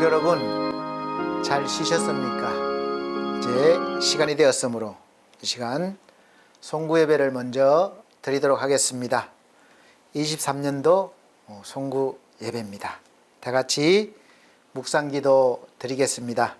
성도 여러분, 잘 쉬셨습니까? 이제 시간이 되었으므로 이 시간 송구 예배를 먼저 드리도록 하겠습니다. 23년도 송구 예배입니다. 다 같이 묵상기도 드리겠습니다.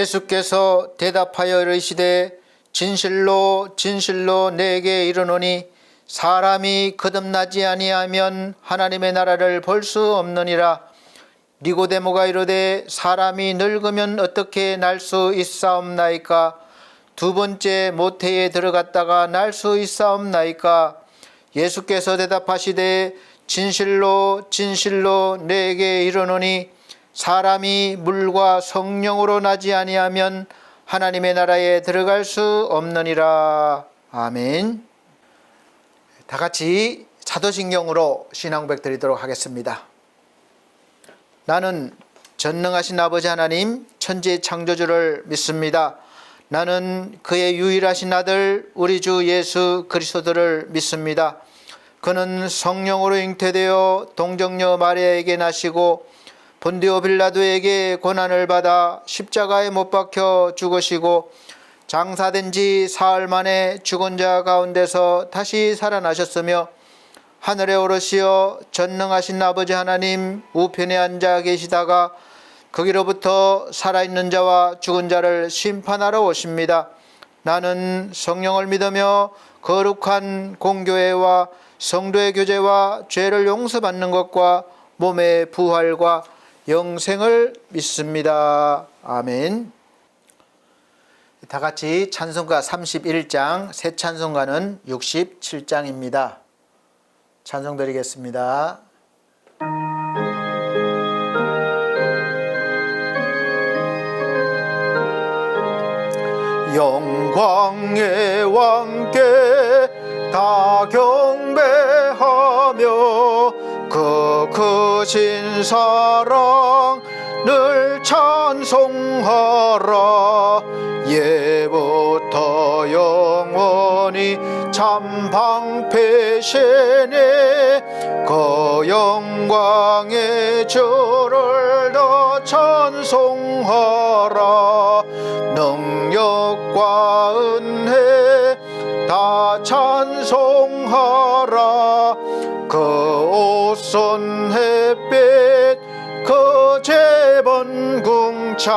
예수께서 대답하여 이르시되 진실로 진실로 내게 이르노니 사람이 거듭나지 아니하면 하나님의 나라를 볼 수 없느니라. 니고데모가 이르되 사람이 늙으면 어떻게 날 수 있사옵나이까? 두 번째 모태에 들어갔다가 날 수 있사옵나이까? 예수께서 대답하시되 진실로 진실로 내게 이르노니 사람이 물과 성령으로 나지 아니하면 하나님의 나라에 들어갈 수 없느니라. 아멘. 다 같이 사도신경으로 신앙고백 드리도록 하겠습니다. 나는 전능하신 아버지 하나님 천지 창조주를 믿습니다. 나는 그의 유일하신 아들 우리 주 예수 그리스도를 믿습니다. 그는 성령으로 잉태되어 동정녀 마리아에게 나시고 본디오 빌라도에게 고난을 받아 십자가에 못 박혀 죽으시고 장사된 지 사흘 만에 죽은 자 가운데서 다시 살아나셨으며 하늘에 오르시어 전능하신 아버지 하나님 우편에 앉아 계시다가 거기로부터 살아있는 자와 죽은 자를 심판하러 오십니다. 나는 성령을 믿으며 거룩한 공교회와 성도의 교제와 죄를 용서받는 것과 몸의 부활과 영생을 믿습니다. 아멘. 다 같이 찬송가 31장, 새 찬송가는 67장입니다. 찬송 드리겠습니다. 영광의 왕께 다 경배하며 그 크신 사랑을 찬송하라. 예부터 영원히 참 방패시네 그 영광의 주를 더 찬송하라. 능력과 은혜 다 찬송하라. 그 옷선 햇빛 그 재번궁창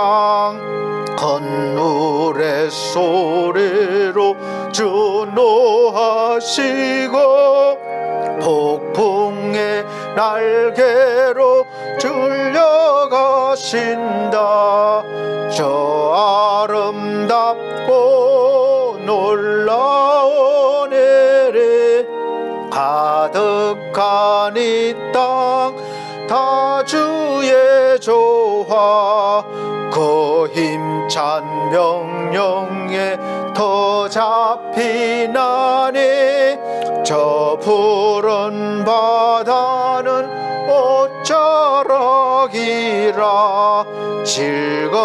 건물의 소리로 주노하시고 폭풍의 날개로 줄려가신다. 저 아름답고 놀라운 일이 가득한 이 땅 다 주의 조화 그 힘찬 명령에 더 잡히나니 저 푸른 바다는 옷자락이라. 질그릇같이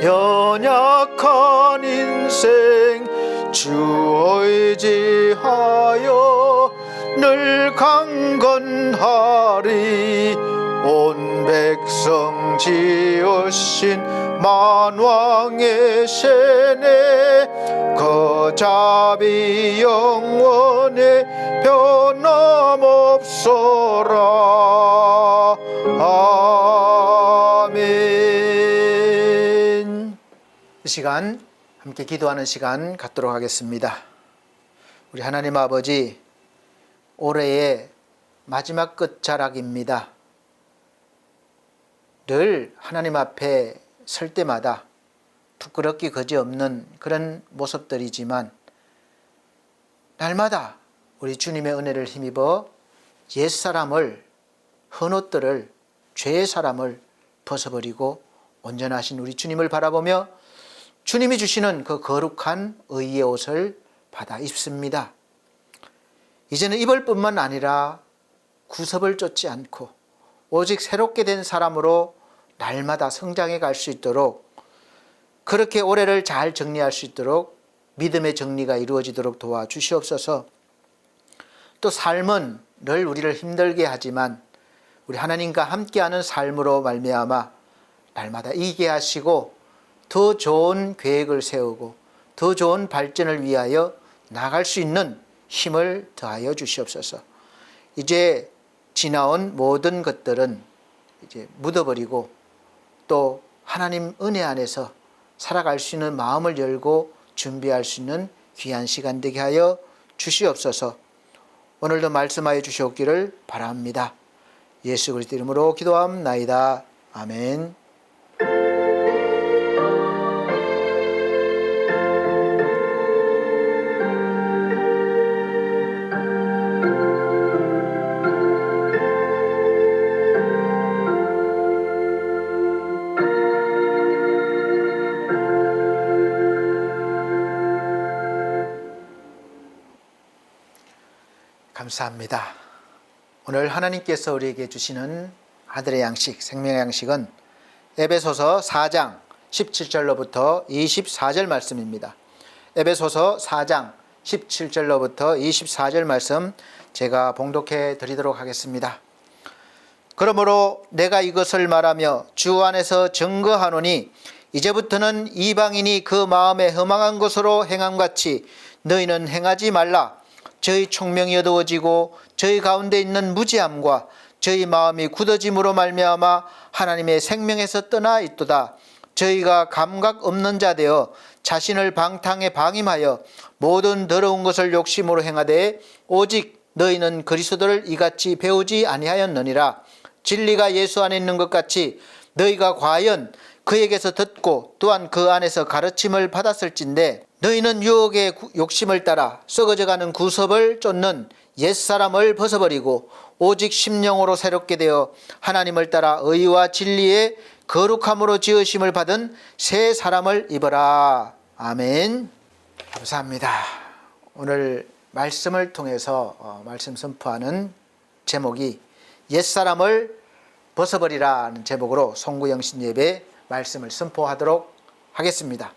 연약한 인생 주 의지하여 늘 강건하리. 온 백성 지으신 만왕의 세네 그 자비 영원히 변함없소라. 아멘. 이 시간 함께 기도하는 시간 갖도록 하겠습니다. 우리 하나님 아버지, 올해의 마지막 끝자락입니다. 늘 하나님 앞에 설 때마다 부끄럽기 그지없는 그런 모습들이지만 날마다 우리 주님의 은혜를 힘입어 옛사람을 헌옷들을, 죄의 사람을 벗어버리고 온전하신 우리 주님을 바라보며 주님이 주시는 그 거룩한 의의 옷을 받아 입습니다. 이제는 입을 뿐만 아니라 구습을 쫓지 않고 오직 새롭게 된 사람으로 날마다 성장해 갈 수 있도록, 그렇게 올해를 잘 정리할 수 있도록 믿음의 정리가 이루어지도록 도와주시옵소서. 또 삶은 늘 우리를 힘들게 하지만 우리 하나님과 함께하는 삶으로 말미암아 날마다 이기게 하시고 더 좋은 계획을 세우고 더 좋은 발전을 위하여 나아갈 수 있는 힘을 더하여 주시옵소서. 이제 지나온 모든 것들은 이제 묻어버리고 또 하나님 은혜 안에서 살아갈 수 있는 마음을 열고 준비할 수 있는 귀한 시간 되게 하여 주시옵소서. 오늘도 말씀하여 주시옵기를 바랍니다. 예수 그리스도 이름으로 기도함나이다. 아멘. 감사합니다. 오늘 하나님께서 우리에게 주시는 아들의 양식, 생명의 양식은 에베소서 4장 17절로부터 24절 말씀입니다. 에베소서 4장 17절로부터 24절 말씀 제가 봉독해 드리도록 하겠습니다. 그러므로 내가 이것을 말하며 주 안에서 증거하노니 이제부터는 이방인이 그 마음에 허망한 것으로 행함같이 너희는 행하지 말라. 저희 총명이 어두워지고 저희 가운데 있는 무지함과 저희 마음이 굳어짐으로 말미암아 하나님의 생명에서 떠나 있도다. 저희가 감각 없는 자 되어 자신을 방탕에 방임하여 모든 더러운 것을 욕심으로 행하되 오직 너희는 그리스도를 이같이 배우지 아니하였느니라. 진리가 예수 안에 있는 것 같이 너희가 과연 그에게서 듣고 또한 그 안에서 가르침을 받았을진데 너희는 유혹의 욕심을 따라 썩어져가는 구섭을 쫓는 옛사람을 벗어버리고 오직 심령으로 새롭게 되어 하나님을 따라 의와 진리의 거룩함으로 지으심을 받은 새 사람을 입어라. 아멘. 감사합니다. 오늘 말씀을 통해서 말씀 선포하는 제목이 옛사람을 벗어버리라는 제목으로 송구영신 예배 말씀을 선포하도록 하겠습니다.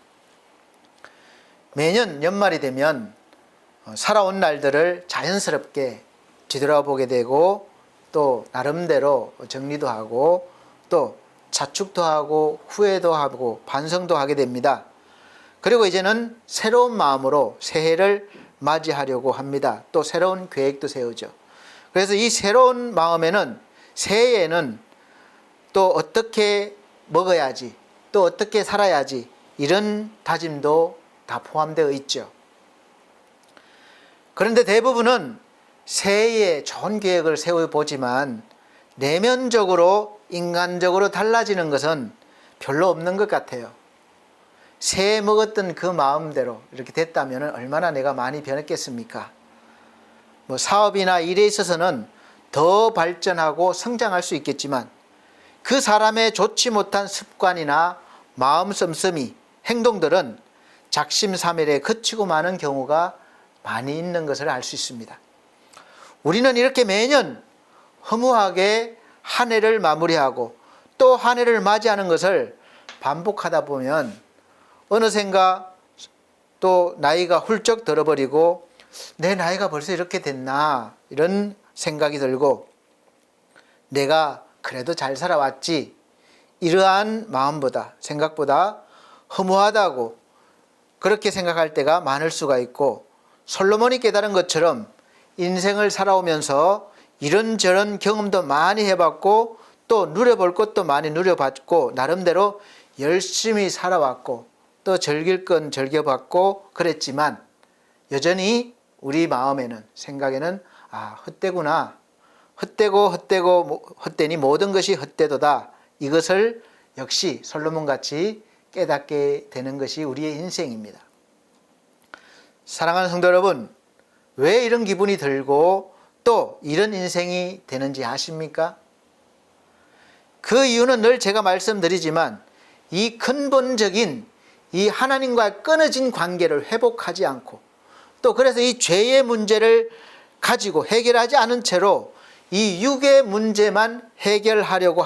매년 연말이 되면 살아온 날들을 자연스럽게 뒤돌아보게 되고 또 나름대로 정리도 하고 또 자축도 하고 후회도 하고 반성도 하게 됩니다. 그리고 이제는 새로운 마음으로 새해를 맞이하려고 합니다. 또 새로운 계획도 세우죠. 그래서 이 새로운 마음에는 새해에는 또 어떻게 먹어야지, 또 어떻게 살아야지, 이런 다짐도 다 포함되어 있죠. 그런데 대부분은 새해에 좋은 계획을 세워보지만 내면적으로 인간적으로 달라지는 것은 별로 없는 것 같아요. 새해 먹었던 그 마음대로 이렇게 됐다면 얼마나 내가 많이 변했겠습니까? 사업이나 일에 있어서는 더 발전하고 성장할 수 있겠지만 그 사람의 좋지 못한 습관이나 마음 씀씀이, 행동들은 작심삼일에 그치고 마는 경우가 많이 있는 것을 알 수 있습니다. 우리는 이렇게 매년 허무하게 한 해를 마무리하고 또 한 해를 맞이하는 것을 반복하다 보면 어느샌가 또 나이가 훌쩍 들어버리고 내 나이가 벌써 이렇게 됐나 이런 생각이 들고 내가 그래도 잘 살아왔지 이러한 마음보다 생각보다 허무하다고 그렇게 생각할 때가 많을 수가 있고 솔로몬이 깨달은 것처럼 인생을 살아오면서 이런저런 경험도 많이 해봤고 또 누려볼 것도 많이 누려봤고 나름대로 열심히 살아왔고 또 즐길 건 즐겨봤고 그랬지만 여전히 우리 마음에는 생각에는 헛되구나. 헛되니 모든 것이 헛되도다. 이것을 역시 솔로몬같이 깨닫게 되는 것이 우리의 인생입니다. 사랑하는 성도 여러분, 왜 이런 기분이 들고 또 이런 인생이 되는지 아십니까? 그 이유는 늘 제가 말씀드리지만 이 근본적인 이 하나님과 끊어진 관계를 회복하지 않고 또 그래서 이 죄의 문제를 가지고 해결하지 않은 채로 이 육의 문제만 해결하려고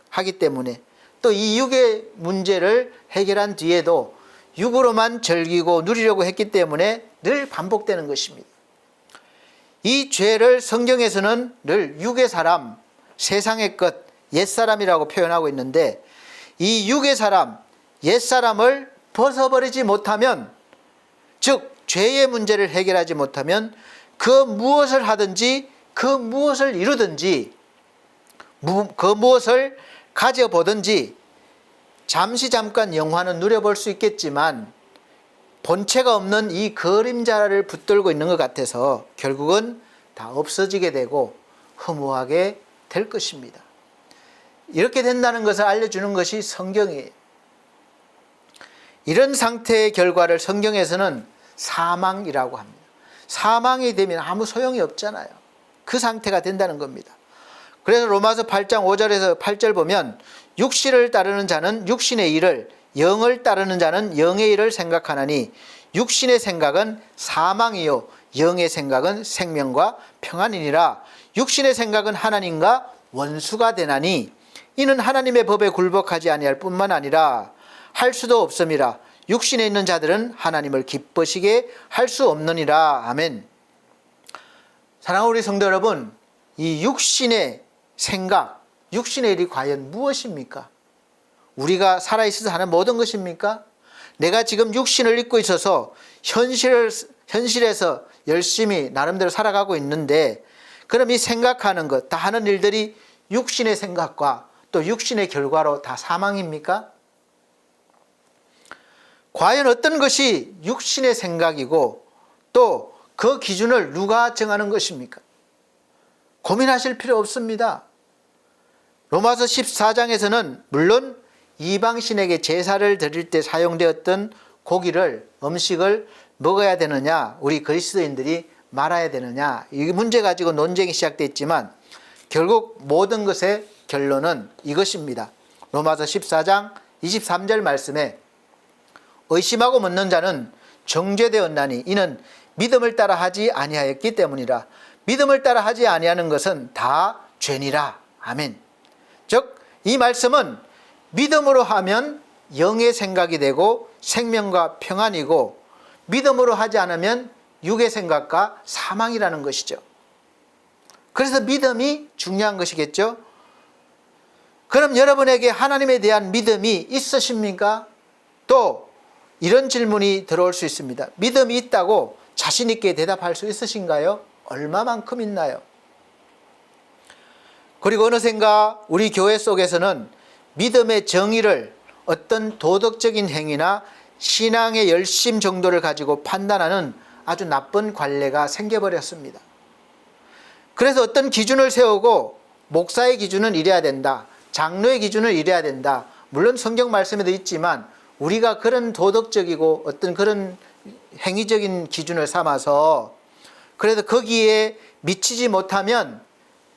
하기 때문에 또 이 육의 문제를 해결한 뒤에도 육으로만 즐기고 누리려고 했기 때문에 늘 반복되는 것입니다. 이 죄를 성경에서는 늘 육의 사람, 세상의 것, 옛사람이라고 표현하고 있는데 이 육의 사람, 옛사람을 벗어버리지 못하면 즉 죄의 문제를 해결하지 못하면 그 무엇을 하든지 그 무엇을 이루든지 그 무엇을 가져보든지 잠깐 영화는 누려볼 수 있겠지만 본체가 없는 이 그림자를 붙들고 있는 것 같아서 결국은 다 없어지게 되고 허무하게 될 것입니다. 이렇게 된다는 것을 알려주는 것이 성경이에요. 이런 상태의 결과를 성경에서는 사망이라고 합니다. 사망이 되면 아무 소용이 없잖아요. 그 상태가 된다는 겁니다. 그래서 로마서 8장 5절에서 8절 보면 육신을 따르는 자는 육신의 일을 영을 따르는 자는 영의 일을 생각하나니 육신의 생각은 사망이요 영의 생각은 생명과 평안이니라. 육신의 생각은 하나님과 원수가 되나니 이는 하나님의 법에 굴복하지 아니할 뿐만 아니라 할 수도 없음이라. 육신에 있는 자들은 하나님을 기쁘시게 할 수 없느니라. 아멘. 사랑하는 우리 성도 여러분, 이 육신의 생각, 육신의 일이 과연 무엇입니까? 우리가 살아있어서 하는 모든 것입니까? 내가 지금 육신을 입고 있어서 현실에서 열심히 나름대로 살아가고 있는데 그럼 이 생각하는 것, 다 하는 일들이 육신의 생각과 또 육신의 결과로 다 사망입니까? 과연 어떤 것이 육신의 생각이고 또 그 기준을 누가 정하는 것입니까? 고민하실 필요 없습니다. 로마서 14장에서는 물론 이방신에게 제사를 드릴 때 사용되었던 고기를, 음식을 먹어야 되느냐, 우리 그리스도인들이 말아야 되느냐, 이 문제 가지고 논쟁이 시작됐지만 결국 모든 것의 결론은 이것입니다. 로마서 14장 23절 말씀에 의심하고 묻는 자는 정죄되었나니 이는 믿음을 따라 하지 아니하였기 때문이라. 믿음을 따라 하지 아니하는 것은 다 죄니라. 아멘. 즉 이 말씀은 믿음으로 하면 영의 생각이 되고 생명과 평안이고 믿음으로 하지 않으면 육의 생각과 사망이라는 것이죠. 그래서 믿음이 중요한 것이겠죠. 그럼 여러분에게 하나님에 대한 믿음이 있으십니까? 또 이런 질문이 들어올 수 있습니다. 믿음이 있다고 자신 있게 대답할 수 있으신가요? 얼마만큼 있나요? 그리고 어느샌가 우리 교회 속에서는 믿음의 정의를 어떤 도덕적인 행위나 신앙의 열심 정도를 가지고 판단하는 아주 나쁜 관례가 생겨버렸습니다. 그래서 어떤 기준을 세우고 목사의 기준은 이래야 된다, 장로의 기준은 이래야 된다. 물론 성경 말씀에도 있지만 우리가 그런 도덕적이고 어떤 그런 행위적인 기준을 삼아서 그래서 거기에 미치지 못하면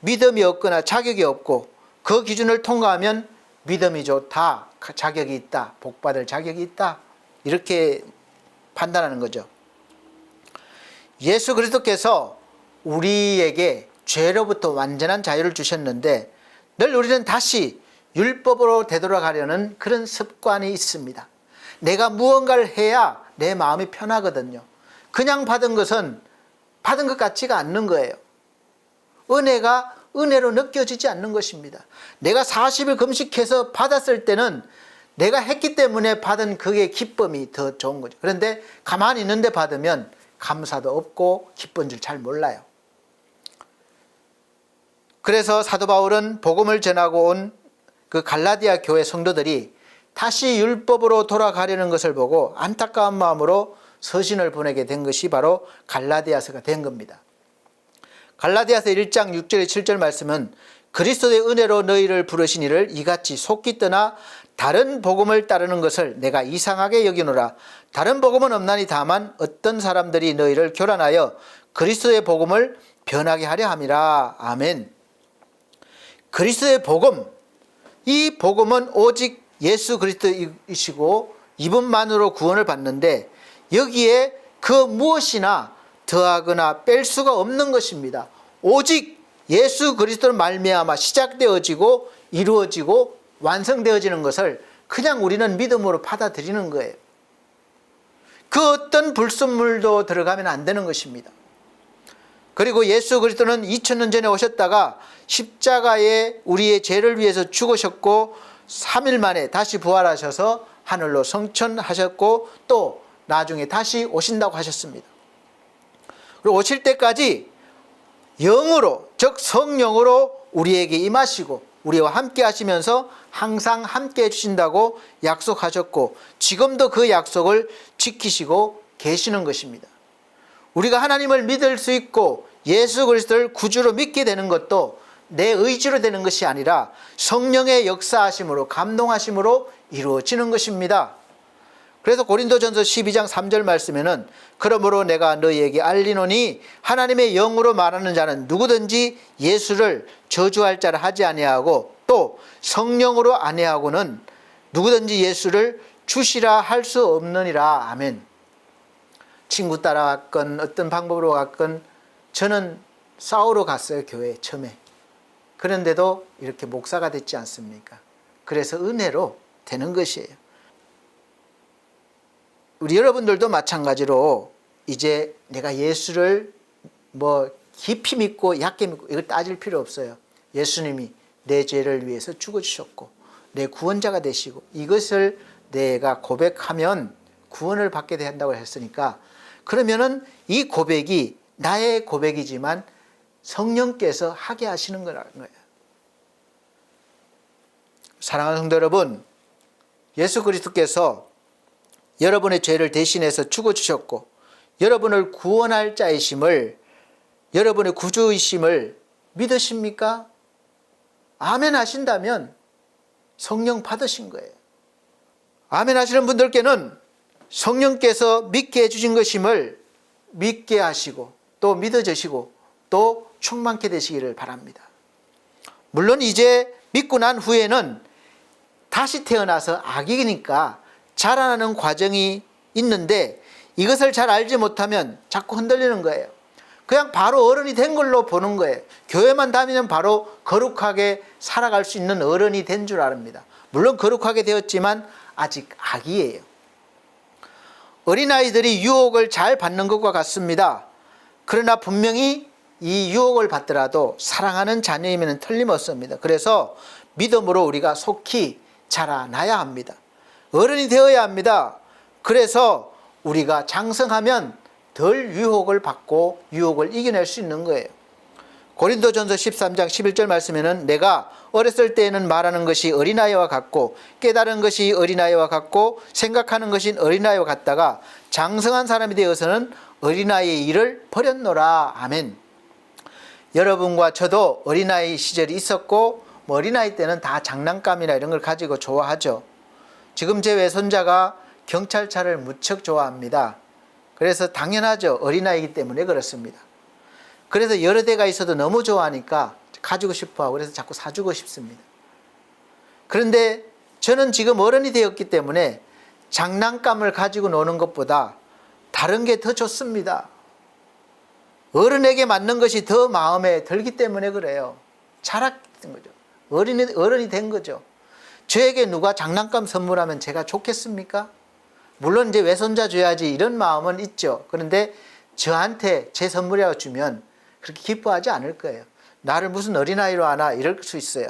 믿음이 없거나 자격이 없고 그 기준을 통과하면 믿음이 좋다, 자격이 있다, 복받을 자격이 있다, 이렇게 판단하는 거죠. 예수 그리스도께서 우리에게 죄로부터 완전한 자유를 주셨는데 늘 우리는 다시 율법으로 되돌아가려는 그런 습관이 있습니다. 내가 무언가를 해야 내 마음이 편하거든요. 그냥 받은 것은 받은 것 같지가 않는 거예요. 은혜가 은혜로 느껴지지 않는 것입니다. 내가 40일 금식해서 받았을 때는 내가 했기 때문에 받은 그게 기쁨이 더 좋은 거죠. 그런데 가만히 있는데 받으면 감사도 없고 기쁜 줄 잘 몰라요. 그래서 사도 바울은 복음을 전하고 온 그 갈라디아 교회 성도들이 다시 율법으로 돌아가려는 것을 보고 안타까운 마음으로 서신을 보내게 된 것이 바로 갈라디아서가 된 겁니다. 갈라디아서 1장 6절에 7절 말씀은 그리스도의 은혜로 너희를 부르신 이를 이같이 속기 떠나 다른 복음을 따르는 것을 내가 이상하게 여기노라. 다른 복음은 없나니 다만 어떤 사람들이 너희를 교란하여 그리스도의 복음을 변하게 하려 함이라. 아멘. 그리스도의 복음, 이 복음은 오직 예수 그리스도이시고 이분만으로 구원을 받는데 여기에 그 무엇이나 더하거나 뺄 수가 없는 것입니다. 오직 예수 그리스도로 말미암아 시작되어지고 이루어지고 완성되어지는 것을 그냥 우리는 믿음으로 받아들이는 거예요. 그 어떤 불순물도 들어가면 안 되는 것입니다. 그리고 예수 그리스도는 2000년 전에 오셨다가 십자가에 우리의 죄를 위해서 죽으셨고 3일 만에 다시 부활하셔서 하늘로 승천하셨고 또 나중에 다시 오신다고 하셨습니다. 그리고 오실 때까지 영으로, 즉 성령으로 우리에게 임하시고 우리와 함께 하시면서 항상 함께 해주신다고 약속하셨고 지금도 그 약속을 지키시고 계시는 것입니다. 우리가 하나님을 믿을 수 있고 예수 그리스도를 구주로 믿게 되는 것도 내 의지로 되는 것이 아니라 성령의 역사하심으로 감동하심으로 이루어지는 것입니다. 그래서 고린도전서 12장 3절 말씀에는 그러므로 내가 너희에게 알리노니 하나님의 영으로 말하는 자는 누구든지 예수를 저주할 자를 하지 아니하고 또 성령으로 아니하고는 누구든지 예수를 주시라 할 수 없느니라. 아멘. 친구 따라갔건 어떤 방법으로 갔건 저는 싸우러 갔어요. 교회에 처음에. 그런데도 이렇게 목사가 됐지 않습니까? 그래서 은혜로 되는 것이에요. 우리 여러분들도 마찬가지로 이제 내가 예수를 깊이 믿고 얕게 믿고 이걸 따질 필요 없어요. 예수님이 내 죄를 위해서 죽어주셨고 내 구원자가 되시고 이것을 내가 고백하면 구원을 받게 된다고 했으니까 그러면은 이 고백이 나의 고백이지만 성령께서 하게 하시는 거라는 거예요. 사랑하는 성도 여러분, 예수 그리스도께서 여러분의 죄를 대신해서 죽어주셨고 여러분을 구원할 자이심을, 여러분의 구주이심을 믿으십니까? 아멘 하신다면 성령 받으신 거예요. 아멘 하시는 분들께는 성령께서 믿게 해주신 것임을 믿게 하시고 또 믿어지시고 또 충만케 되시기를 바랍니다. 물론 이제 믿고 난 후에는 다시 태어나서 아기니까 자라나는 과정이 있는데 이것을 잘 알지 못하면 자꾸 흔들리는 거예요. 그냥 바로 어른이 된 걸로 보는 거예요. 교회만 다니면 바로 거룩하게 살아갈 수 있는 어른이 된 줄 압니다. 물론 거룩하게 되었지만 아직 아기예요. 어린아이들이 유혹을 잘 받는 것과 같습니다. 그러나 분명히 이 유혹을 받더라도 사랑하는 자녀이면 틀림없습니다. 그래서 믿음으로 우리가 속히 자라나야 합니다. 어른이 되어야 합니다. 그래서 우리가 장성하면 덜 유혹을 받고 유혹을 이겨낼 수 있는 거예요. 고린도전서 13장 11절 말씀에는 내가 어렸을 때에는 말하는 것이 어린아이와 같고 깨달은 것이 어린아이와 같고 생각하는 것이 어린아이와 같다가 장성한 사람이 되어서는 어린아이의 일을 버렸노라. 아멘. 여러분과 저도 어린아이 시절이 있었고 어린아이 때는 다 장난감이나 이런 걸 가지고 좋아하죠. 지금 제 외손자가 경찰차를 무척 좋아합니다. 그래서 당연하죠. 어린아이이기 때문에 그렇습니다. 그래서 여러 대가 있어도 너무 좋아하니까 가지고 싶어하고 그래서 자꾸 사주고 싶습니다. 그런데 저는 지금 어른이 되었기 때문에 장난감을 가지고 노는 것보다 다른 게 더 좋습니다. 어른에게 맞는 것이 더 마음에 들기 때문에 그래요. 자랐던 거죠. 어른이 된 거죠. 저에게 누가 장난감 선물하면 제가 좋겠습니까? 물론 이제 외손자 줘야지 이런 마음은 있죠. 그런데 저한테 제 선물이라고 주면 그렇게 기뻐하지 않을 거예요. 나를 무슨 어린아이로 하나 이럴 수 있어요.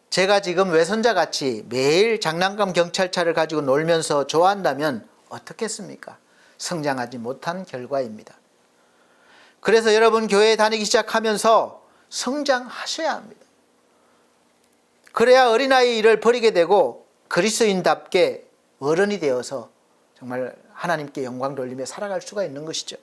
제가 지금 외손자 같이 매일 장난감 경찰차를 가지고 놀면서 좋아한다면 어떻겠습니까? 성장하지 못한 결과입니다. 그래서 여러분 교회에 다니기 시작하면서 성장하셔야 합니다. 그래야 어린아이 일을 버리게 되고 그리스도인답게 어른이 되어서 정말 하나님께 영광 돌리며 살아갈 수가 있는 것이죠.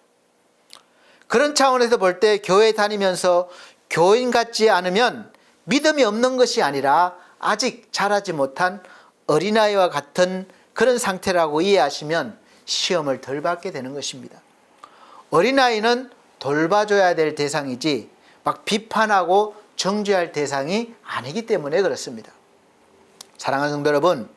그런 차원에서 볼 때 교회 다니면서 교인 같지 않으면 믿음이 없는 것이 아니라 아직 자라지 못한 어린아이와 같은 그런 상태라고 이해하시면 시험을 덜 받게 되는 것입니다. 어린아이는 돌봐줘야 될 대상이지 막 비판하고 정죄할 대상이 아니기 때문에 그렇습니다. 사랑하는 성도 여러분,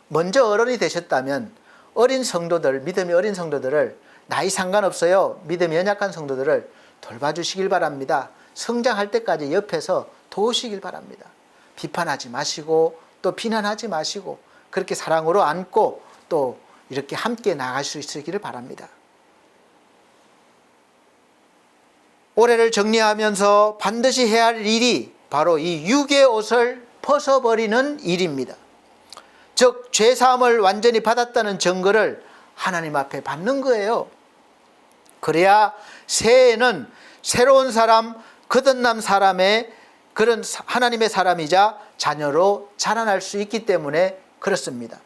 먼저 어른이 되셨다면 어린 성도들, 믿음이 어린 성도들을 나이 상관없어요. 믿음이 연약한 성도들을 돌봐주시길 바랍니다. 성장할 때까지 옆에서 도우시길 바랍니다. 비판하지 마시고 또 비난하지 마시고 그렇게 사랑으로 안고 또 이렇게 함께 나갈 수 있기를 바랍니다. 올해를 정리하면서 반드시 해야 할 일이 바로 이 육의 옷을 벗어버리는 일입니다. 즉 죄사함을 완전히 받았다는 증거를 하나님 앞에 받는 거예요. 그래야 새해에는 새로운 사람, 거듭난 사람의 그런 하나님의 사람이자 자녀로 자라날 수 있기 때문에 그렇습니다.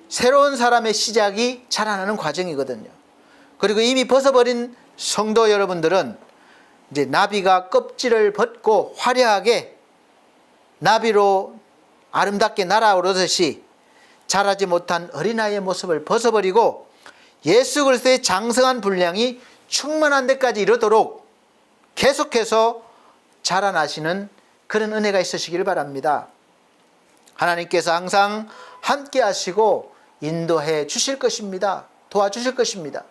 새로운 사람의 시작이 자라나는 과정이거든요. 그리고 이미 벗어버린 성도 여러분들은 이제 나비가 껍질을 벗고 화려하게 나비로 아름답게 날아오르듯이 자라지 못한 어린아이의 모습을 벗어버리고 예수 그리스도의 장성한 분량이 충만한 데까지 이르도록 계속해서 자라나시는 그런 은혜가 있으시길 바랍니다. 하나님께서 항상 함께 하시고 인도해 주실 것입니다. 도와주실 것입니다.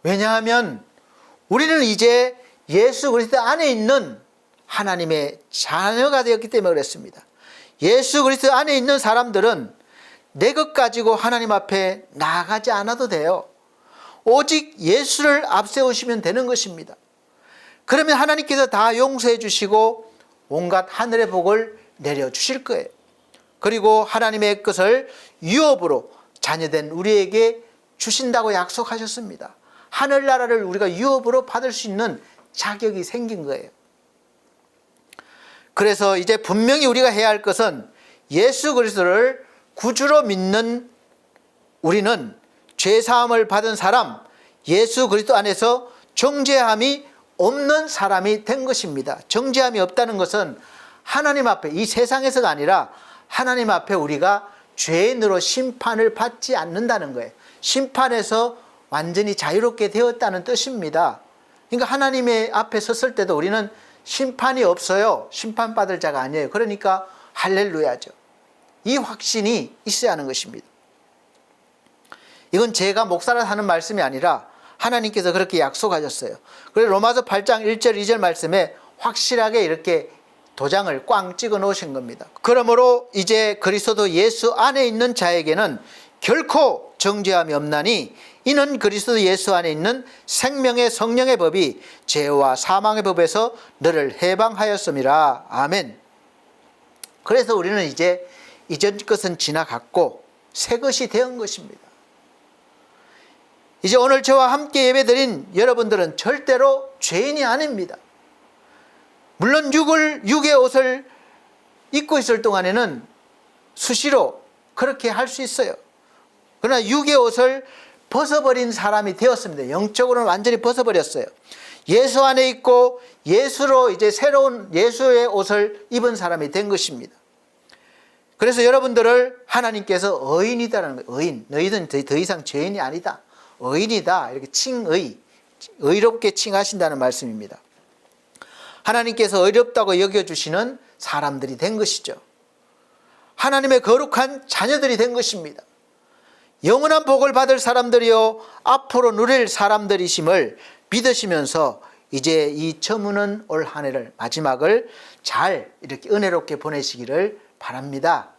왜냐하면 우리는 이제 예수 그리스도 안에 있는 하나님의 자녀가 되었기 때문에 그랬습니다. 예수 그리스도 안에 있는 사람들은 내 것 가지고 하나님 앞에 나아가지 않아도 돼요. 오직 예수를 앞세우시면 되는 것입니다. 그러면 하나님께서 다 용서해 주시고 온갖 하늘의 복을 내려주실 거예요. 그리고 하나님의 것을 유업으로 자녀된 우리에게 주신다고 약속하셨습니다. 하늘나라를 우리가 유업으로 받을 수 있는 자격이 생긴 거예요. 그래서 이제 분명히 우리가 해야 할 것은 예수 그리스도를 구주로 믿는 우리는 죄사함을 받은 사람, 예수 그리스도 안에서 정죄함이 없는 사람이 된 것입니다. 정죄함이 없다는 것은 하나님 앞에, 이 세상에서가 아니라 하나님 앞에 우리가 죄인으로 심판을 받지 않는다는 거예요. 심판에서 완전히 자유롭게 되었다는 뜻입니다. 그러니까 하나님의 앞에 섰을 때도 우리는 심판이 없어요. 심판받을 자가 아니에요. 그러니까 할렐루야죠. 이 확신이 있어야 하는 것입니다. 이건 제가 목사라 하는 말씀이 아니라 하나님께서 그렇게 약속하셨어요. 그래서 로마서 8장 1절 2절 말씀에 확실하게 이렇게 도장을 꽝 찍어 놓으신 겁니다. 그러므로 이제 그리스도 예수 안에 있는 자에게는 결코 정죄함이 없나니 이는 그리스도 예수 안에 있는 생명의 성령의 법이 죄와 사망의 법에서 너를 해방하였음이라. 아멘. 그래서 우리는 이제 이전 것은 지나갔고 새 것이 되은 것입니다. 이제 오늘 저와 함께 예배드린 여러분들은 절대로 죄인이 아닙니다. 물론 육의 옷을 입고 있을 동안에는 수시로 그렇게 할 수 있어요. 그러나 육의 옷을 벗어버린 사람이 되었습니다. 영적으로는 완전히 벗어버렸어요. 예수 안에 있고 예수로 이제 새로운 예수의 옷을 입은 사람이 된 것입니다. 그래서 여러분들을 하나님께서 의인이다라는 거예요. 의인. 너희는 더 이상 죄인이 아니다. 의인이다. 이렇게 의롭게 칭하신다는 말씀입니다. 하나님께서 의롭다고 여겨주시는 사람들이 된 것이죠. 하나님의 거룩한 자녀들이 된 것입니다. 영원한 복을 받을 사람들이요 앞으로 누릴 사람들이심을 믿으시면서 이제 이 저무는 올 한 해를 마지막을 잘 이렇게 은혜롭게 보내시기를 바랍니다.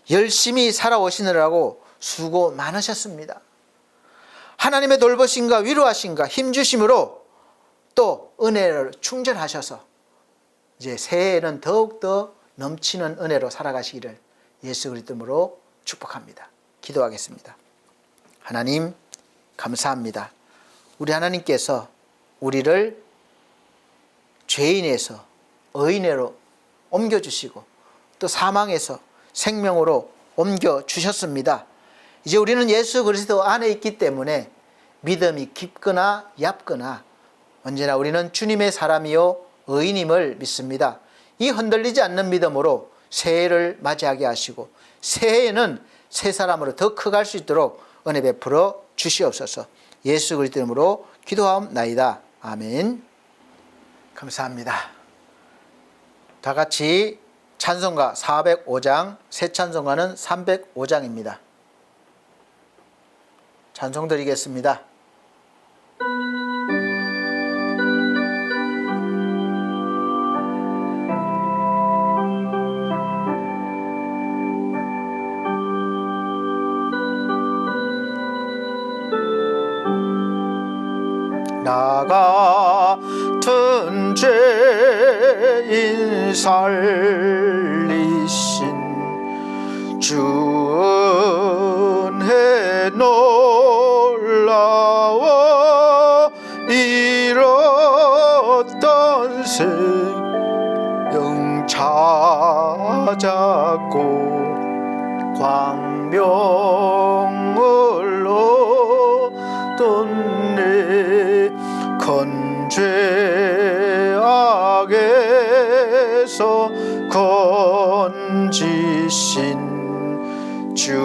열심히 살아오시느라고 수고 많으셨습니다. 하나님의 돌보심과 위로하심과 힘주심으로 또 은혜를 충전하셔서 이제 새해에는 더욱더 넘치는 은혜로 살아가시기를 예수 그리스도로 축복합니다. 기도하겠습니다. 하나님 감사합니다. 우리 하나님께서 우리를 죄인에서 의인으로 옮겨주시고 또 사망에서 생명으로 옮겨주셨습니다. 이제 우리는 예수 그리스도 안에 있기 때문에 믿음이 깊거나 얕거나 언제나 우리는 주님의 사람이요 의인임을 믿습니다. 이 흔들리지 않는 믿음으로 새해를 맞이하게 하시고 새해에는 새 사람으로 더 커갈 수 있도록 은혜 베풀어 주시옵소서. 예수 그리스도 이름으로 기도하옵나이다. 아멘. 감사합니다. 다 같이 찬송가 405장, 새 찬송가는 305장입니다. 찬송 드리겠습니다. 나 같은 죄인 살리신 주 은혜 놀라워 잃었던 생명 찾았고 광명을 얻던 내 건죄악에서 건지신 주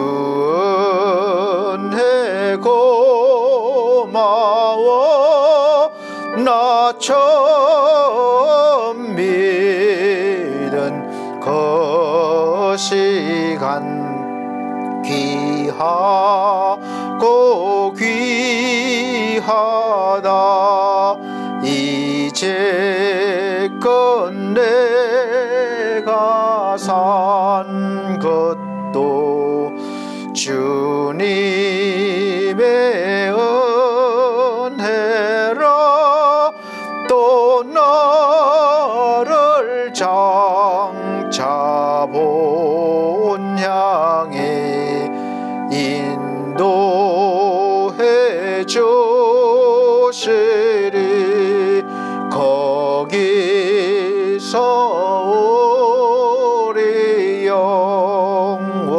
은혜 고마워 나 처음 믿은 거시간 귀하고 귀하다 이제껏 내가 산 것도 주님의 은혜라 또 나를 장차 본 향해 인도해 주시리 거기서 우리 영원히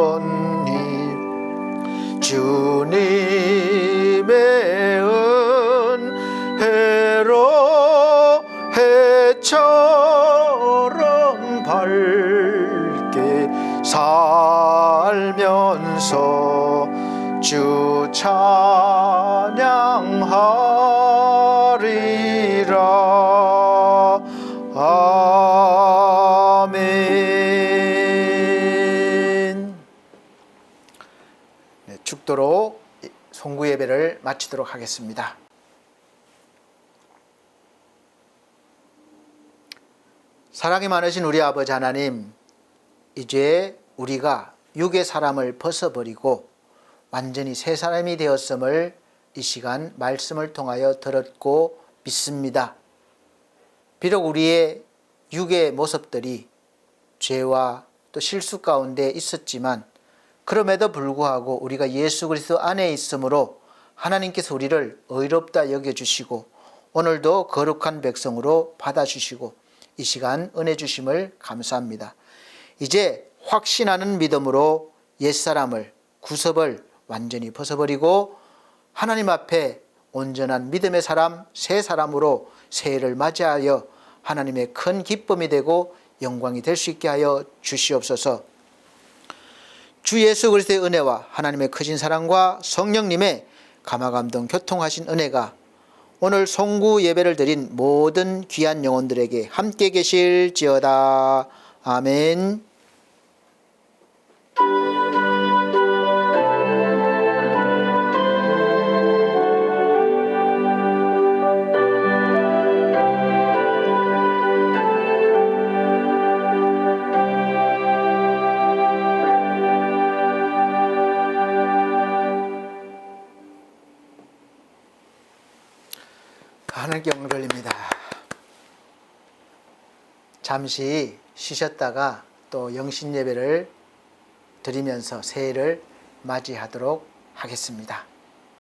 주님의 은혜로 해처럼 밝게 살면서 주 찬양하리라. 아멘. 네, 축도로 송구 예배를 마치도록 하겠습니다. 사랑이 많으신 우리 아버지 하나님, 이제 우리가 육의 사람을 벗어버리고 완전히 새 사람이 되었음을 이 시간 말씀을 통하여 들었고 믿습니다. 비록 우리의 육의 모습들이 죄와 또 실수 가운데 있었지만 그럼에도 불구하고 우리가 예수 그리스도 안에 있으므로 하나님께서 우리를 의롭다 여겨주시고 오늘도 거룩한 백성으로 받아주시고 이 시간 은혜 주심을 감사합니다. 이제 확신하는 믿음으로 옛사람을 구습을 완전히 벗어버리고 하나님 앞에 온전한 믿음의 사람, 새 사람으로 새해를 맞이하여 하나님의 큰 기쁨이 되고 영광이 될 수 있게 하여 주시옵소서. 주 예수 그리스도의 은혜와 하나님의 크신 사랑과 성령님의 감화감동 교통하신 은혜가 오늘 송구 예배를 드린 모든 귀한 영혼들에게 함께 계실지어다. 아멘. 하늘께 영광 돌립니다. 잠시 쉬셨다가 또 영신 예배를 드리면서 새해를 맞이하도록 하겠습니다.